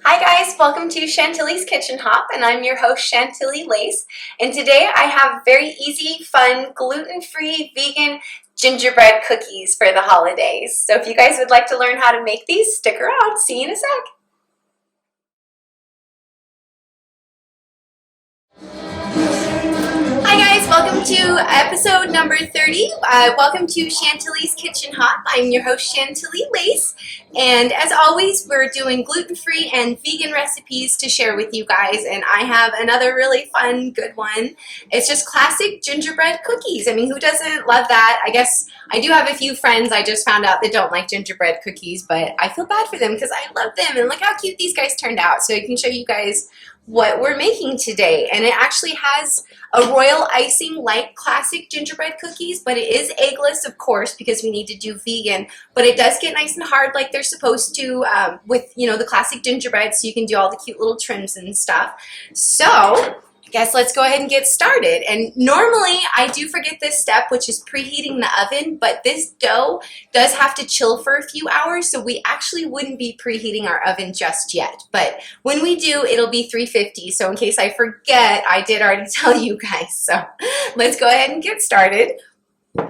Hi guys, welcome to Chantilly's Kitchen Hop, and I'm your host CHANTILLY'S. And today I have very easy, fun, gluten-free, vegan gingerbread cookies for the holidays. So if you guys would like to learn how to make these, stick around. See you in a sec. Hi guys, welcome to episode number 30. Welcome to Chantilly's Kitchen Hop. I'm your host CHANTILLY'S, and as always, we're doing gluten-free and vegan recipes to share with you guys, and I have another really fun, good one. It's just classic gingerbread cookies. I mean, who doesn't love that? I guess I do have a few friends I just found out that don't like gingerbread cookies, but I feel bad for them because I love them, and look how cute these guys turned out. So I can show you guys what we're making today, and it actually has a royal icing like classic gingerbread cookies, but it is eggless, of course, because we need to do vegan, but it does get nice and hard like they're supposed to with, you know, the classic gingerbread, so you can do all the cute little trims and stuff. So I guess let's go ahead and get started. And normally I do forget this step, which is preheating the oven, but this dough does have to chill for a few hours, so we actually wouldn't be preheating our oven just yet. But when we do, it'll be 350. So in case I forget, I did already tell you guys. So let's go ahead and get started.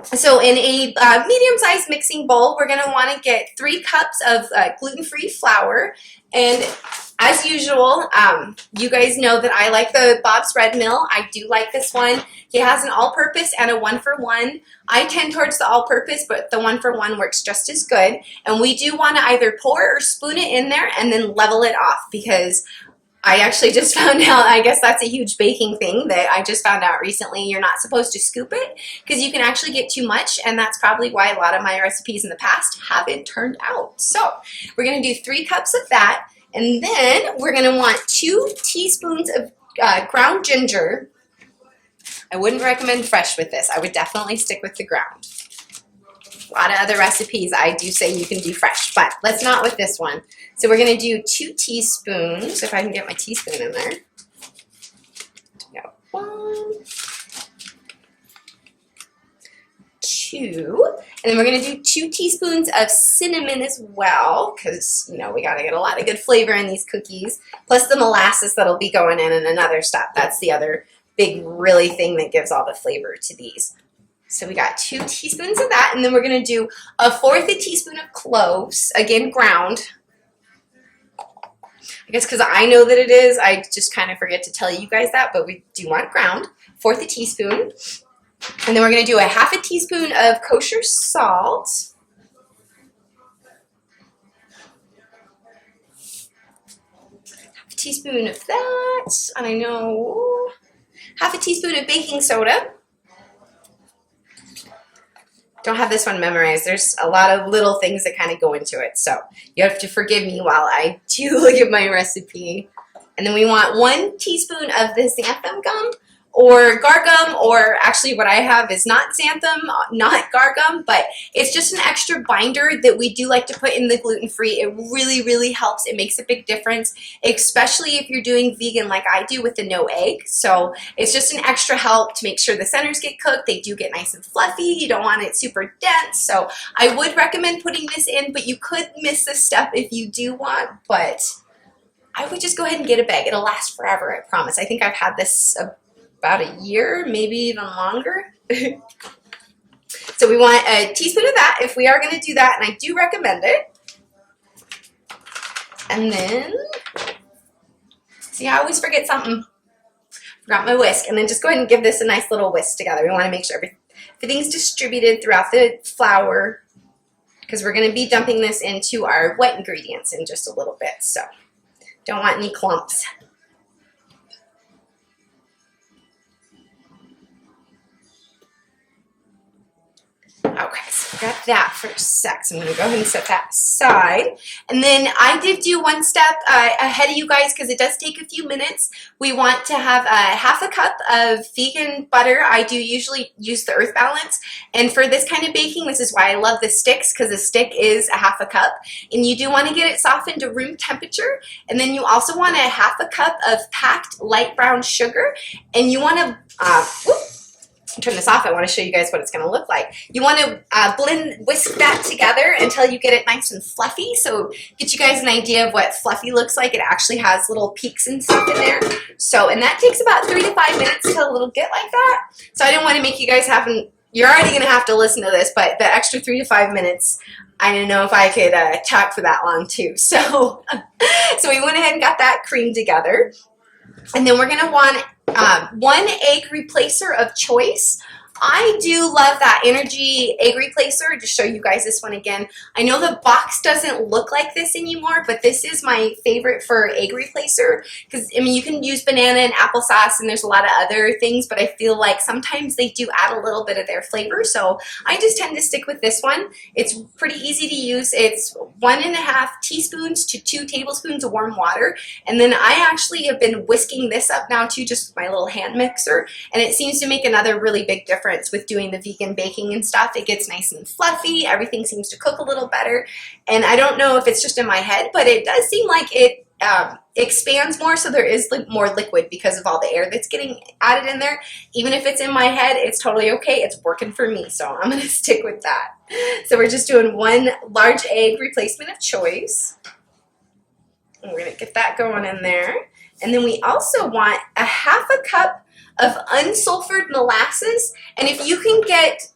So in a medium-sized mixing bowl, we're going to want to get 3 cups of gluten-free flour. And as usual, you guys know that I like the Bob's Red Mill. I do like this one. It has an all-purpose and a 1-for-1. I tend towards the all-purpose, but the 1-for-1 works just as good. And we do want to either pour or spoon it in there and then level it off, because I actually just found out, I guess that's a huge baking thing that I just found out recently. You're not supposed to scoop it because you can actually get too much, and that's probably why a lot of my recipes in the past haven't turned out. So we're going to do 3 cups of that, and then we're going to want 2 teaspoons of ground ginger. I wouldn't recommend fresh with this. I would definitely stick with the ground. A lot of other recipes I do say you can do fresh, but let's not with this one. So we're going to do 2 teaspoons, if I can get my teaspoon in there. Got 1, 2, and then we're going to do 2 teaspoons of cinnamon as well, because, you know, we got to get a lot of good flavor in these cookies, plus the molasses that'll be going in another step. That's the other big really thing that gives all the flavor to these. So we got 2 teaspoons of that, and then we're going to do 1/4 teaspoon of cloves, again ground. I guess because I know that it is, I just kind of forget to tell you guys that, but we do want ground. 1/4 teaspoon. And then we're going to do 1/2 teaspoon of kosher salt. 1/2 teaspoon of that. And I know 1/2 teaspoon of baking soda. Don't have this one memorized. There's a lot of little things that kind of go into it, so you have to forgive me while I do look at my recipe. And then we want 1 teaspoon of the xanthum gum or guar gum, or actually what I have is not xanthum, not guar gum, but it's just an extra binder that we do like to put in the gluten-free. It really, really helps. It makes a big difference, especially if you're doing vegan like I do with the no egg. So it's just an extra help to make sure the centers get cooked. They do get nice and fluffy. You don't want it super dense. So I would recommend putting this in, but you could miss this step if you do want, but I would just go ahead and get a bag. It'll last forever, I promise. I think I've had this about a year, maybe even longer. So we want a teaspoon of that if we are going to do that, and I do recommend it. And then, see, I always forget something. Forgot my whisk. And then just go ahead and give this a nice little whisk together. We want to make sure everything's distributed throughout the flour, because we're going to be dumping this into our wet ingredients in just a little bit. So don't want any clumps. Okay, so we got that for a sec. So I'm going to go ahead and set that aside. And then I did do one step ahead of you guys, because it does take a few minutes. We want to have 1/2 cup of vegan butter. I do usually use the Earth Balance. And for this kind of baking, this is why I love the sticks, because the stick is 1/2 cup. And you do want to get it softened to room temperature. And then you also want 1/2 cup of packed light brown sugar. And you want to turn this off, I want to show you guys what it's going to look like. You want to whisk that together until you get it nice and fluffy. So get you guys an idea of what fluffy looks like. It actually has little peaks and stuff in there. So, and that takes about 3 to 5 minutes till it'll get like that. So I didn't want to make you guys you're already going to have to listen to this, but the extra 3 to 5 minutes, I didn't know if I could talk for that long too. So, so we went ahead and got that cream together. And then we're going to want 1 egg replacer of choice. I do love that Ener-G egg replacer. To show you guys this one again. I know the box doesn't look like this anymore, but this is my favorite for egg replacer. Because, I mean, you can use banana and applesauce, and there's a lot of other things, but I feel like sometimes they do add a little bit of their flavor. So I just tend to stick with this one. It's pretty easy to use. It's 1.5 teaspoons to 2 tablespoons of warm water. And then I actually have been whisking this up now too, just with my little hand mixer. And it seems to make another really big difference with doing the vegan baking and stuff. It gets nice and fluffy. Everything seems to cook a little better. And I don't know if it's just in my head, but it does seem like it expands more, so there is more liquid because of all the air that's getting added in there. Even if it's in my head, it's totally okay. It's working for me, so I'm going to stick with that. So we're just doing 1 large egg replacement of choice. And we're going to get that going in there. And then we also want 1/2 cup of unsulfered molasses. And if you can get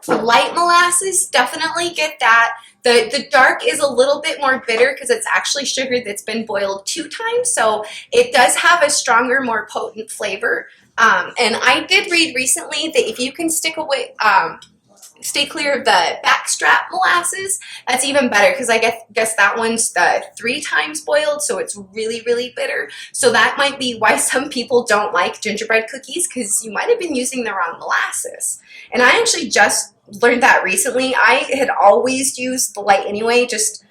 light molasses, definitely get that. The dark is a little bit more bitter because it's actually sugar that's been boiled 2 times. So it does have a stronger, more potent flavor. And I did read recently that if you can stay clear of the backstrap molasses, that's even better, because I guess that one's 3 times boiled, so it's really, really bitter. So that might be why some people don't like gingerbread cookies, because you might have been using the wrong molasses. And I actually just learned that recently. I had always used the light anyway, just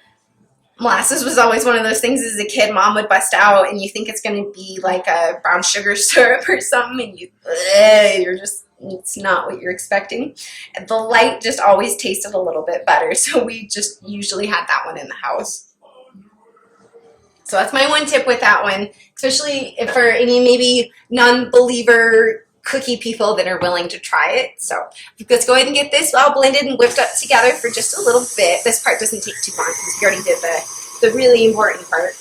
molasses was always one of those things as a kid Mom would bust out, and you think it's going to be like a brown sugar syrup or something, and it's not what you're expecting. The light just always tasted a little bit better, so we just usually had that one in the house. So that's my one tip with that one, especially for any maybe non-believer cookie people that are willing to try it. So let's go ahead and get this all blended and whipped up together for just a little bit. This part doesn't take too long because we already did the really important part.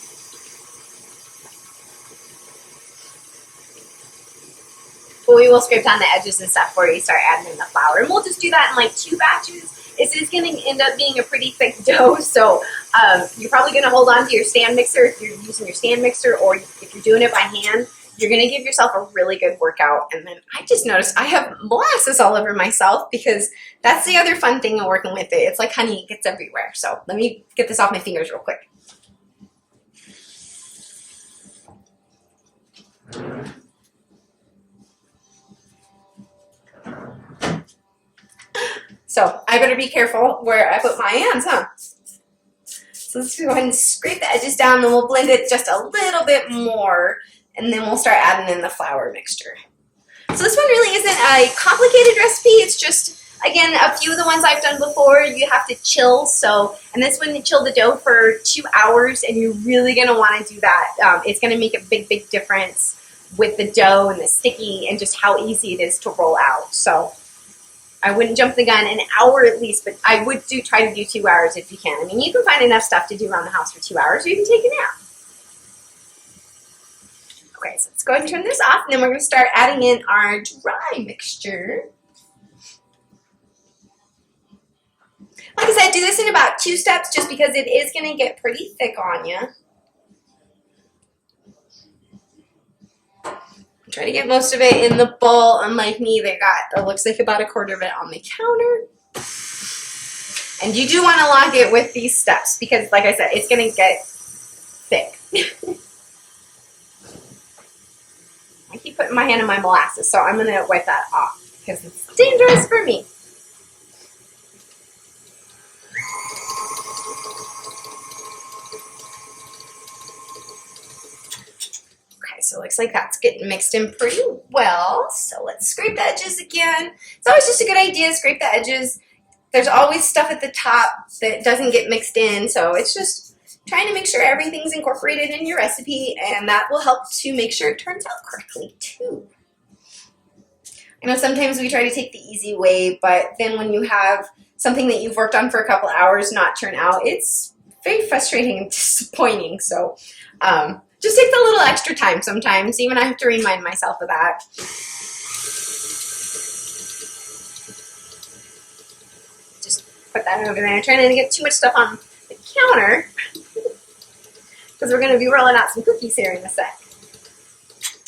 But we will scrape down the edges and stuff before you start adding in the flour. And we'll just do that in like 2 batches. This is going to end up being a pretty thick dough, so you're probably going to hold on to your stand mixer if you're using your stand mixer, or if you're doing it by hand. You're going to give yourself a really good workout. And then I just noticed I have molasses all over myself, because that's the other fun thing of working with it. It's like honey, it gets everywhere. So let me get this off my fingers real quick. So I better be careful where I put my hands, huh? So let's go ahead and scrape the edges down, and we'll blend it just a little bit more, and then we'll start adding in the flour mixture. So this one really isn't a complicated recipe. It's just, again, a few of the ones I've done before, you have to chill. So, and this one, you chill the dough for 2 hours, and you're really going to want to do that. It's going to make a big, big difference with the dough and the sticky and just how easy it is to roll out. So I wouldn't jump the gun, an hour at least, but I would try to do 2 hours if you can. I mean, you can find enough stuff to do around the house for 2 hours, or you can take a nap. Okay, so let's go ahead and turn this off, and then we're going to start adding in our dry mixture. Like I said, do this in about 2 steps just because it is going to get pretty thick on you. Try to get most of it in the bowl. Unlike me, it looks like about 1/4 of it on the counter. And you do want to lock it with these steps because, like I said, it's going to get thick. I keep putting my hand in my molasses, so I'm going to wipe that off because it's dangerous for me. So it looks like that's getting mixed in pretty well. So let's scrape the edges again. It's always just a good idea to scrape the edges. There's always stuff at the top that doesn't get mixed in. So it's just trying to make sure everything's incorporated in your recipe, and that will help to make sure it turns out correctly too. I know sometimes we try to take the easy way, but then when you have something that you've worked on for a couple hours not turn out, it's very frustrating and disappointing. So just takes a little extra time sometimes. Even I have to remind myself of that. Just put that over there. Trying not to get too much stuff on the counter because we're going to be rolling out some cookies here in a sec.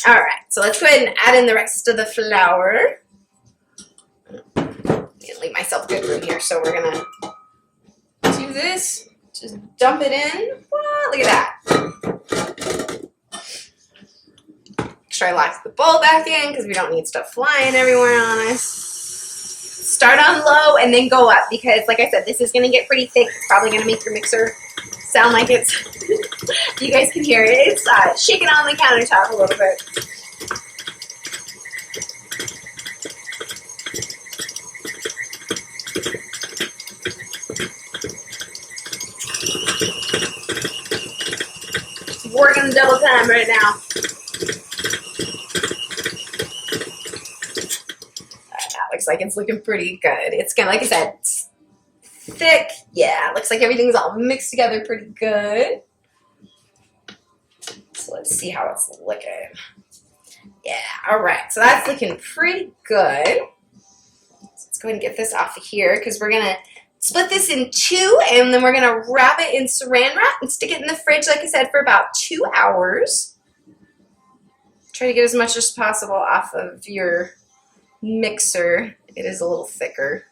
All right, so let's go ahead and add in the rest of the flour. Leave myself good room here, so we're gonna do this. Just dump it in. Wow, look at that. Make sure I lock the bowl back in because we don't need stuff flying everywhere on us. Start on low and then go up because, like I said, this is gonna get pretty thick. It's probably gonna make your mixer sound like it's. You guys can hear it. It's shaking on the countertop a little bit. Working double time right now. That looks like it's looking pretty good. It's gonna, like I said, it's thick. Yeah, looks like everything's all mixed together pretty good. So let's see how it's looking. Yeah, all right. So that's looking pretty good. So let's go ahead and get this off of here because we're gonna split this in two, and then we're going to wrap it in saran wrap and stick it in the fridge, like I said, for about 2 hours. Try to get as much as possible off of your mixer. It is a little thicker.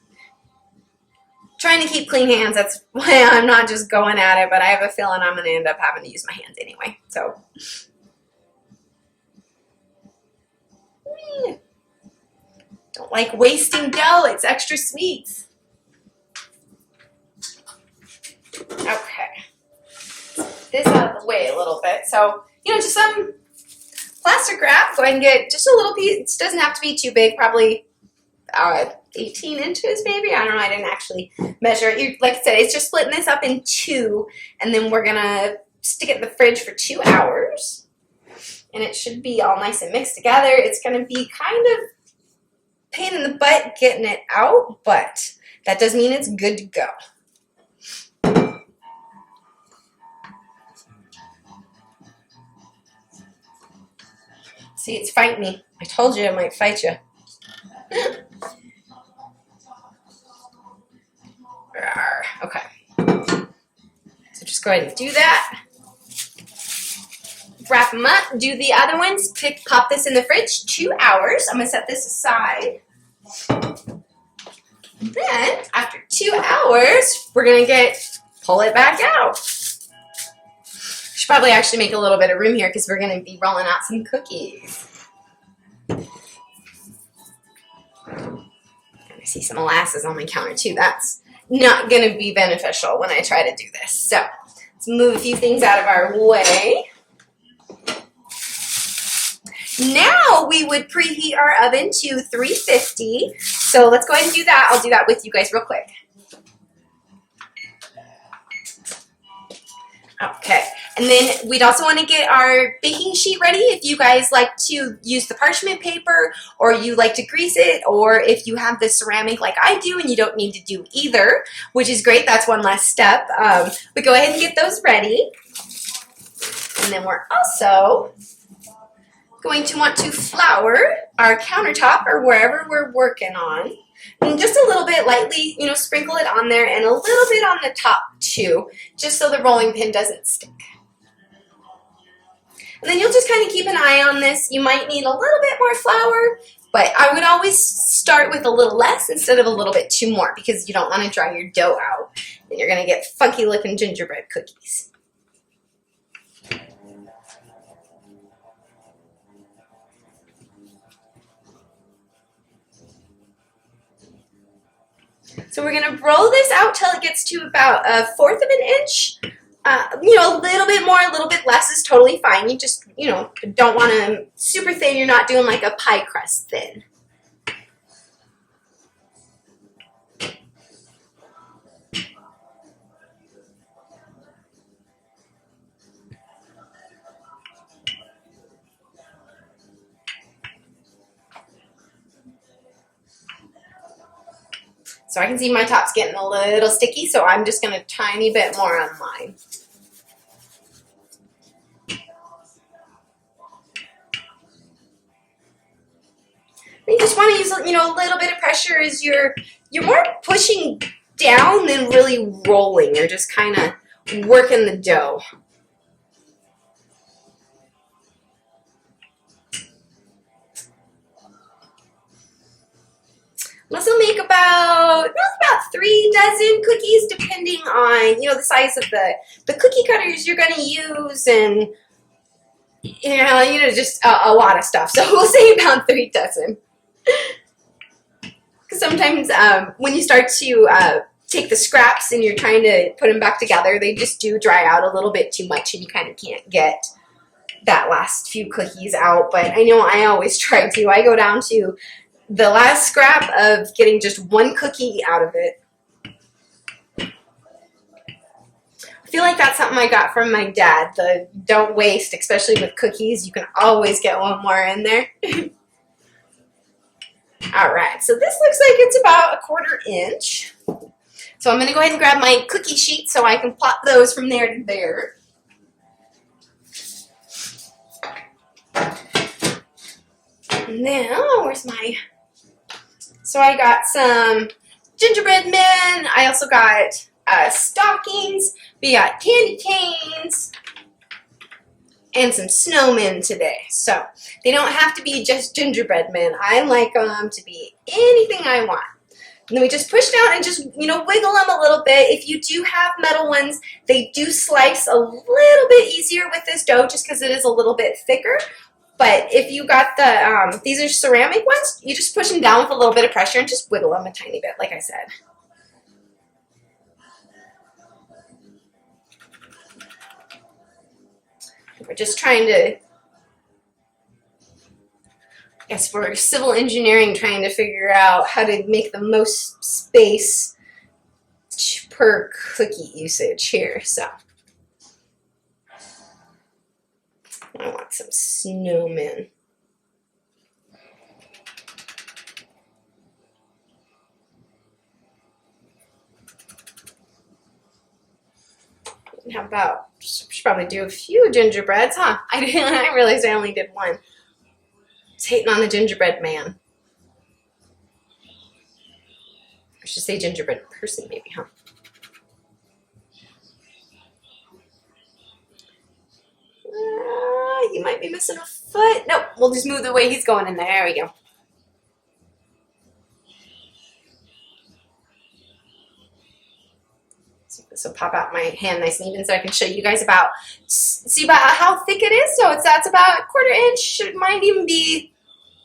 Trying to keep clean hands. That's why I'm not just going at it, but I have a feeling I'm going to end up having to use my hands anyway. So, don't like wasting dough. It's extra sweet. Okay, this out of the way a little bit. So, just some plastic wrap. Go ahead and get just a little piece. It doesn't have to be too big, probably 18 inches maybe. I don't know. I didn't actually measure it. Like I said, it's just splitting this up in two, and then we're going to stick it in the fridge for 2 hours. And it should be all nice and mixed together. It's going to be kind of pain in the butt getting it out, but that does mean it's good to go. See, it's fighting me. I told you it might fight you. Okay. So just go ahead and do that. Wrap them up. Do the other ones. Pop this in the fridge. 2 hours. I'm going to set this aside. Then, after 2 hours, we're going to pull it back out. Should probably actually make a little bit of room here because we're going to be rolling out some cookies. I see some molasses on my counter too. That's not going to be beneficial when I try to do this. So let's move a few things out of our way. Now we would preheat our oven to 350. So let's go ahead and do that. I'll do that with you guys real quick. Okay, and then we'd also want to get our baking sheet ready if you guys like to use the parchment paper or you like to grease it, or if you have the ceramic like I do and you don't need to do either, which is great. That's one last step. But go ahead and get those ready. And then we're also going to want to flour our countertop or wherever we're working on. And just a little bit lightly, sprinkle it on there and a little bit on the top too, just so the rolling pin doesn't stick. And then you'll just kind of keep an eye on this. You might need a little bit more flour, but I would always start with a little less instead of a little bit too more because you don't want to dry your dough out. And you're going to get funky looking gingerbread cookies. So we're going to roll this out till it gets to about 1/4 of an inch. A little bit more, a little bit less is totally fine. You just, don't want to super thin. You're not doing like a pie crust thin. So I can see my top's getting a little sticky, so I'm just going to tiny bit more on mine. You just want to use, you know, a little bit of pressure as you're more pushing down than really rolling. You're just kind of working the dough. This will make about 3 dozen cookies, depending on, you know, the size of the cookie cutters you're going to use, and you know, just a lot of stuff. So we'll say about 3 dozen. Because sometimes when you start to take the scraps and you're trying to put them back together, they just do dry out a little bit too much, and you kind of can't get that last few cookies out. But I know I always try to. I go down to the last scrap of getting just 1 cookie out of it. I feel like that's something I got from my dad, the don't waste, especially with cookies. You can always get 1 more in there. All right, so this looks like it's about 1/4 inch. So I'm going to go ahead and grab my cookie sheet so I can plot those from there to there. Now, where's my... So I got some gingerbread men. I also got stockings. We got candy canes and some snowmen today. So they don't have to be just gingerbread men. I like them to be anything I want. And then we just push down and just, you know, wiggle them a little bit. If you do have metal ones, they do slice a little bit easier with this dough just because it is a little bit thicker. But if you got the, these are ceramic ones, you just push them down with a little bit of pressure and just wiggle them a tiny bit, like I said. We're just trying to, I guess we're civil engineering, trying to figure out how to make the most space per cookie usage here, so. I want some snowmen. How about, should probably do a few gingerbreads, huh? I realized I only did 1. I was hating on the gingerbread man. I should say gingerbread person maybe, huh? He might be missing a foot. Nope, we'll just move the way he's going in there. There we go. So pop out my hand nice and even so I can show you guys about, see about how thick it is. So that's about 1/4 inch. It might even be,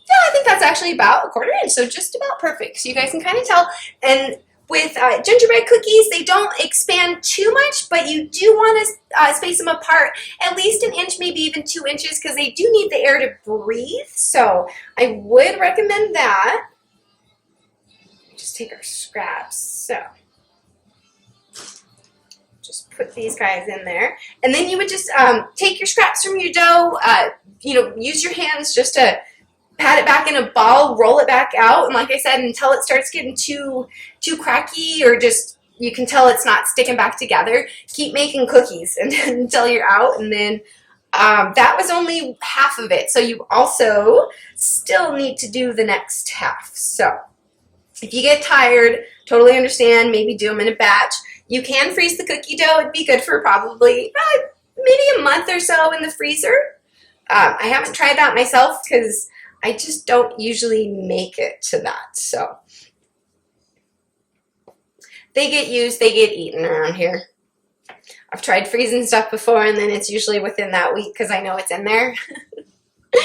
yeah, I think that's actually about 1/4 inch. So just about perfect. So you guys can kind of tell. And with gingerbread cookies, they don't expand too much, but you do want to space them apart at least 1 inch, maybe even 2 inches, because they do need the air to breathe. So I would recommend that. Just take our scraps. So just put these guys in there. And then you would just take your scraps from your dough, you know, use your hands just to pat it back in a ball, roll it back out, and like I said, until it starts getting too cracky, or just you can tell it's not sticking back together, keep making cookies and until you're out. And then that was only half of it, so you also still need to do the next half. So if you get tired, totally understand, maybe do them in a batch. You can freeze the cookie dough. It'd be good for probably maybe a month or so in the freezer. I haven't tried that myself because I just don't usually make it to that. So they get used, they get eaten around here. I've tried freezing stuff before, and then it's usually within that week because I know it's in there. This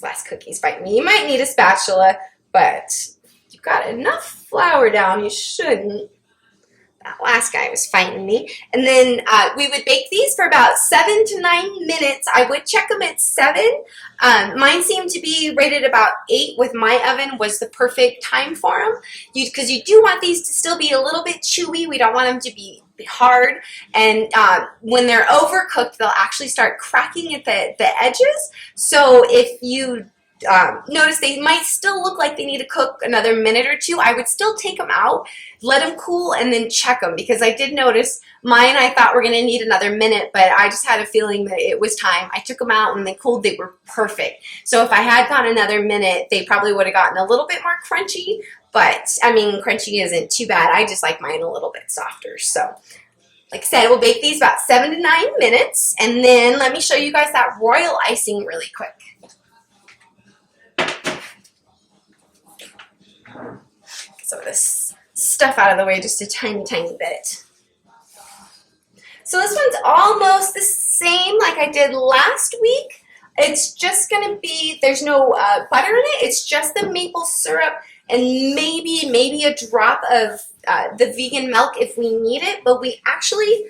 last cookie's biting me. You might need a spatula, but if you've got enough flour down, you shouldn't. That last guy was fighting me. And then we would bake these for about 7 to 9 minutes. I would check them at 7. Mine seemed to be rated about 8 with my oven was the perfect time for them. Because you do want these to still be a little bit chewy. We don't want them to be hard. And when they're overcooked, they'll actually start cracking at the edges. So if you notice they might still look like they need to cook another minute or two, I would still take them out, let them cool, and then check them, because I did notice mine I thought were going to need another minute, but I just had a feeling that it was time. I took them out and they cooled. They were perfect. So if I had gone another minute, they probably would have gotten a little bit more crunchy, but I mean, crunchy isn't too bad. I just like mine a little bit softer. So like I said, we'll bake these about 7 to 9 minutes, and then let me show you guys that royal icing really quick. Some of this stuff out of the way just a tiny, tiny bit. So this one's almost the same like I did last week. It's just going to be, there's no butter in it. It's just the maple syrup and maybe a drop of the vegan milk if we need it. But we actually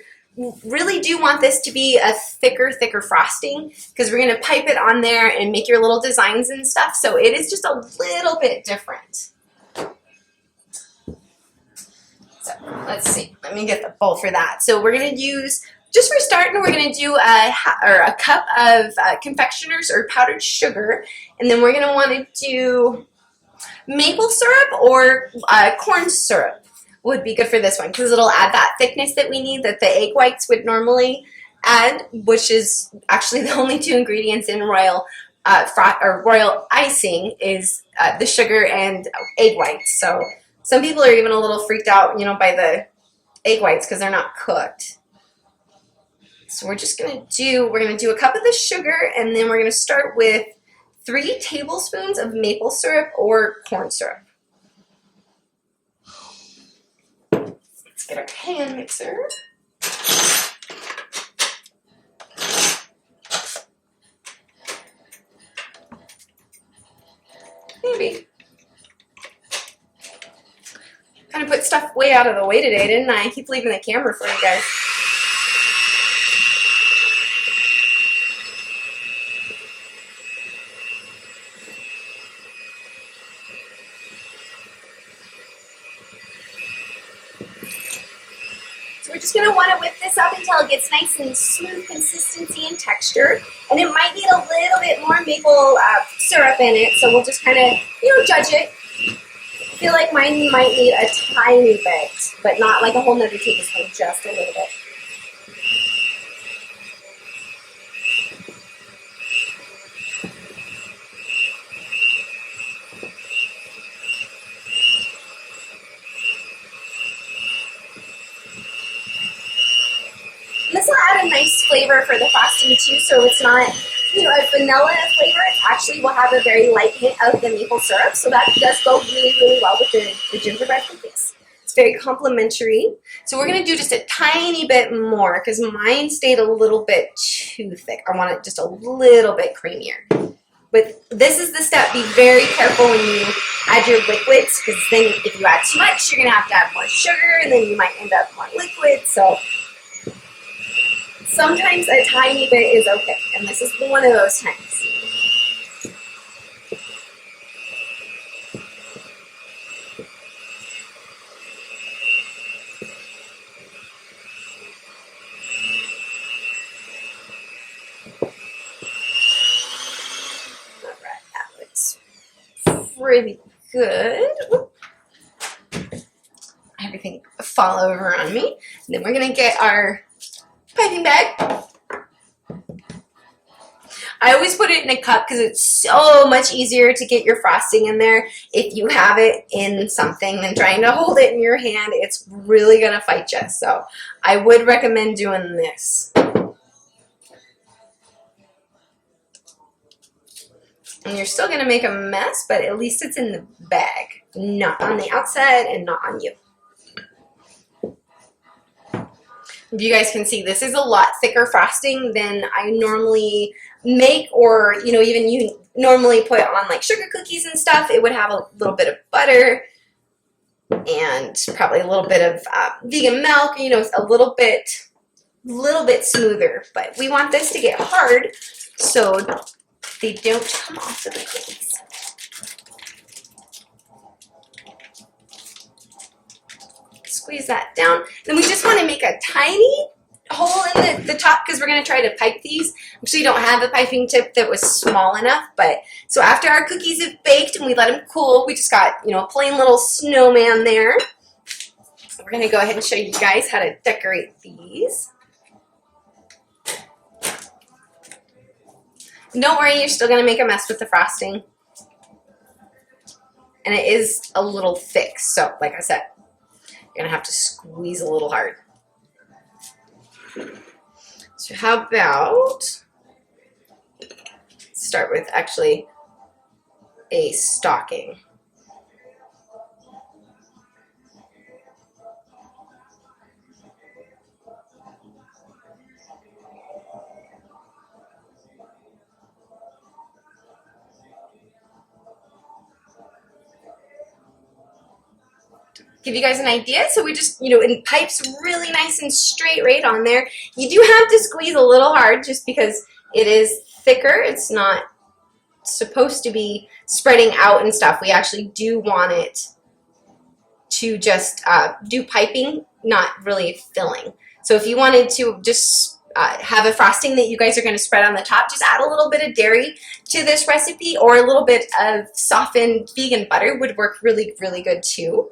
really do want this to be a thicker frosting, because we're going to pipe it on there and make your little designs and stuff. So it is just a little bit different. So let's see. Let me get the bowl for that. So we're going to use, just for starting, we're going to do a cup of confectioners or powdered sugar, and then we're going to want to do maple syrup or corn syrup would be good for this one, because it'll add that thickness that we need that the egg whites would normally add, which is actually the only 2 ingredients in royal icing is the sugar and egg whites. So some people are even a little freaked out, you know, by the egg whites because they're not cooked. So we're going to do a cup of the sugar, and then we're going to start with 3 tablespoons of maple syrup or corn syrup. Let's get our hand mixer. Maybe. Kind of put stuff way out of the way today, didn't I? I keep leaving the camera for you guys. So we're just going to want to whip this up until it gets nice and smooth consistency and texture. And it might need a little bit more maple syrup in it, so we'll just kind of, you know, judge it. I feel like mine might need a tiny bit, but not like a whole nother tablespoon, just a little bit. This will add a nice flavor for the frosting too, so it's not, you know, a vanilla flavor. It actually will have a very light hint of the maple syrup, so that does go really, really well with the gingerbread cookies. It's very complimentary. So we're going to do just a tiny bit more because mine stayed a little bit too thick. I want it just a little bit creamier. But this is the step. Be very careful when you add your liquids, because then if you add too much, you're going to have to add more sugar, and then you might end up more liquid. So sometimes a tiny bit is okay, and this is one of those times. All right, that looks pretty good. Everything fall over on me. And then we're going to get our piping bag. I always put it in a cup because it's so much easier to get your frosting in there if you have it in something than trying to hold it in your hand. It's really going to fight you. So I would recommend doing this. And you're still going to make a mess, but at least it's in the bag, not on the outside and not on you. If you guys can see, this is a lot thicker frosting than I normally make, or, you know, even you normally put on like sugar cookies and stuff. It would have a little bit of butter and probably a little bit of vegan milk, you know, a little bit smoother. But we want this to get hard so they don't come off of the cookies. Squeeze that down. Then we just want to make a tiny hole in the top because we're going to try to pipe these. Actually, don't have a piping tip that was small enough, but so after our cookies have baked and we let them cool, we just got, you know, a plain little snowman there. We're going to go ahead and show you guys how to decorate these. Don't worry, you're still going to make a mess with the frosting. And it is a little thick, so like I said, you're going to have to squeeze a little hard. So how about start with actually a stocking. Give you guys an idea, so we just, you know, in pipes really nice and straight right on there. You do have to squeeze a little hard just because it is thicker. It's not supposed to be spreading out and stuff. We actually do want it to just do piping, not really filling. So if you wanted to just have a frosting that you guys are going to spread on the top, just add a little bit of dairy to this recipe, or a little bit of softened vegan butter would work really, really good too.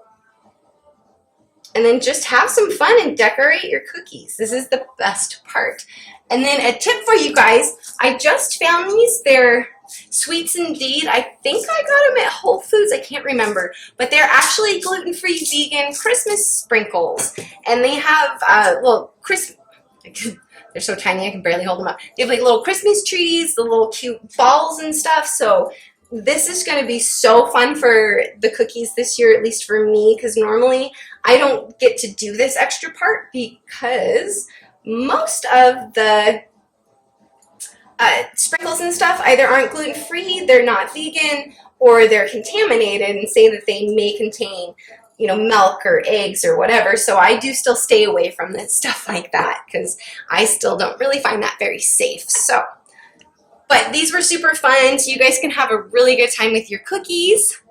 And then just have some fun and decorate your cookies. This is the best part. And then a tip for you guys, I just found these. They're Sweets Indeed. I think I got them at Whole Foods. I can't remember. But they're actually gluten-free vegan Christmas sprinkles. And they have little Christmas... They're so tiny I can barely hold them up. They have like little Christmas trees, the little cute balls and stuff. So this is going to be so fun for the cookies this year, at least for me, because normally I don't get to do this extra part because most of the sprinkles and stuff either aren't gluten-free, they're not vegan, or they're contaminated and say that they may contain, you know, milk or eggs or whatever. So I do still stay away from this stuff like that because I still don't really find that very safe. So, but these were super fun, so you guys can have a really good time with your cookies.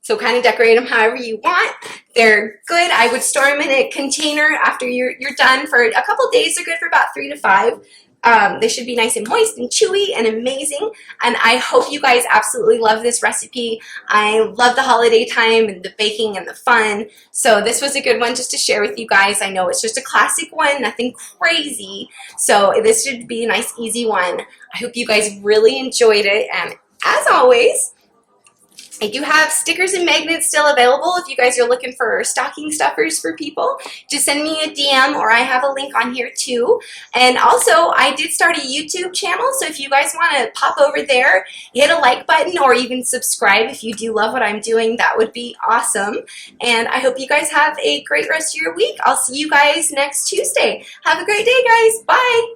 So kind of decorate them however you want. They're good. I would store them in a container after you're done for a couple days. They're good for about 3 to 5. They should be nice and moist and chewy and amazing. And I hope you guys absolutely love this recipe. I love the holiday time and the baking and the fun. So this was a good one just to share with you guys. I know it's just a classic one, nothing crazy. So this should be a nice, easy one. I hope you guys really enjoyed it. And as always, I do have stickers and magnets still available if you guys are looking for stocking stuffers for people. Just send me a DM, or I have a link on here too. And also, I did start a YouTube channel, so if you guys want to pop over there, hit a like button, or even subscribe if you do love what I'm doing, that would be awesome. And I hope you guys have a great rest of your week. I'll see you guys next Tuesday. Have a great day, guys. Bye.